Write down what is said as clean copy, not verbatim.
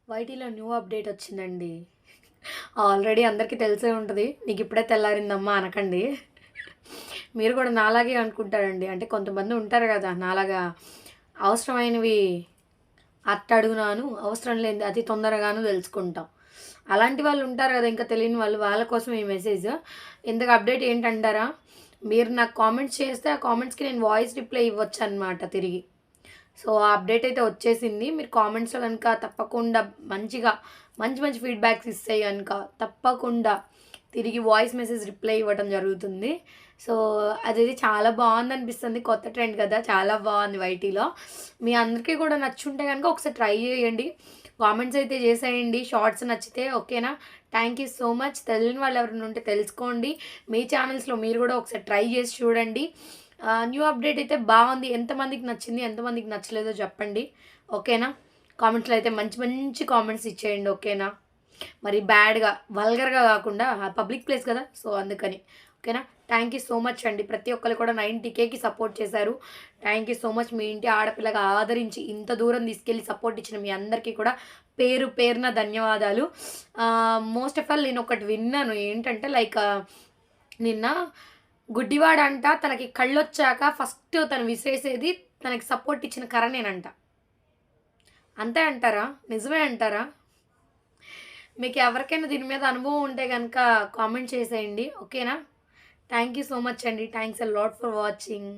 వైటీలో new update వచ్చిందండి. Already అందరికీ తెలిసే ఉంటది. నీకిప్పుడే తెల్లారిందమ్మా అనకండి. మీరు కూడా నాలాగే అనుకుంటారండి. అంటే కొంతమంది ఉంటారు గదా! నాలాగా అవసరమైనవి అట్టడుగునాను, అవసరం లేనిది అతి తొందరగాను తెలుసుకుంటాం. అలాంటి వాళ్ళు ఉంటారు గదా! ఇంకా తెలియని వాళ్ళు. వాళ్ళ కోసం ఈ మెసేజ్. ఇంతకు అప్డేట్ ఏంటంటారా? మీరు నాకు కామెంట్స్ చేస్తే ఆ కామెంట్స్‌కి నేను వాయిస్ రిప్లై ఇవ్వొచ్చనమాట తిరిగి. సో, ఆ అప్డేట్ అయితే వచ్చేసింది. మీరు కామెంట్స్‌లో గనుక తప్పకుండా మంచిగా మంచి మంచి ఫీడ్‌బ్యాక్స్ ఇస్తే గనుక తప్పకుండా తిరిగి వాయిస్ మెసేజ్ రిప్లై ఇవ్వడం జరుగుతుంది. సో, అదైతే చాలా బావుందనిపిస్తుంది. కొత్త ట్రెండ్ కదా! చాలా బావుంది వైటీలో. మీ అందరికీ కూడా నచ్చుంటే గనుక ఒకసారి ట్రై చేయండి. కామెంట్స్ అయితే చేసేయండి. షార్ట్స్ నచ్చితే ఓకేనా? Thank you so much. తెలియని వాళ్ళు ఎవరైనా ఉంటే తెలుసుకోండి. మీ ఛానల్స్‌లో మీరు కూడా ఒకసారి ట్రై చేసి చూడండి. న్యూ అప్డేట్ అయితే బావుంది. ఎంతమందికి నచ్చింది, ఎంతమందికి నచ్చలేదో చెప్పండి. ఓకేనా? కామెంట్స్‌లో అయితే మంచి మంచి కామెంట్స్ ఇచ్చేయండి. ఓకేనా? మరి బ్యాడ్‌గా, వల్గర్‌గా గాకుండా పబ్లిక్ ప్లేస్ కదా! సో, అందుకని. ఓకేనా? థ్యాంక్ యూ సో మచ్ అండి. ప్రతి ఒక్కళ్ళు కూడా 90,000కి సపోర్ట్ చేశారు. Thank you so much. మీ ఇంటి ఆడపిల్లగా ఆదరించి ఇంత దూరం తీసుకెళ్ళి సపోర్ట్ ఇచ్చిన మీ అందరికీ కూడా పేరు పేరున ధన్యవాదాలు. మోస్ట్ ఆఫ్ ఆల్ నేనొకటి విన్నాను. ఏంటంటే నిన్న గుడ్డివాడంట తనకి కళ్ళొచ్చాక ఫస్ట్ తను విసిరేసేది తనకి సపోర్ట్ ఇచ్చిన కర్రనేనంట. అంతే అంటారా? నిజమే అంటారా? మీకు ఎవరికైనా దీని మీద అనుభవం ఉంటే గనక కామెంట్ చేసేయండి. ఓకేనా? థ్యాంక్ యూ సో మచ్ అండి. Thanks a lot for watching.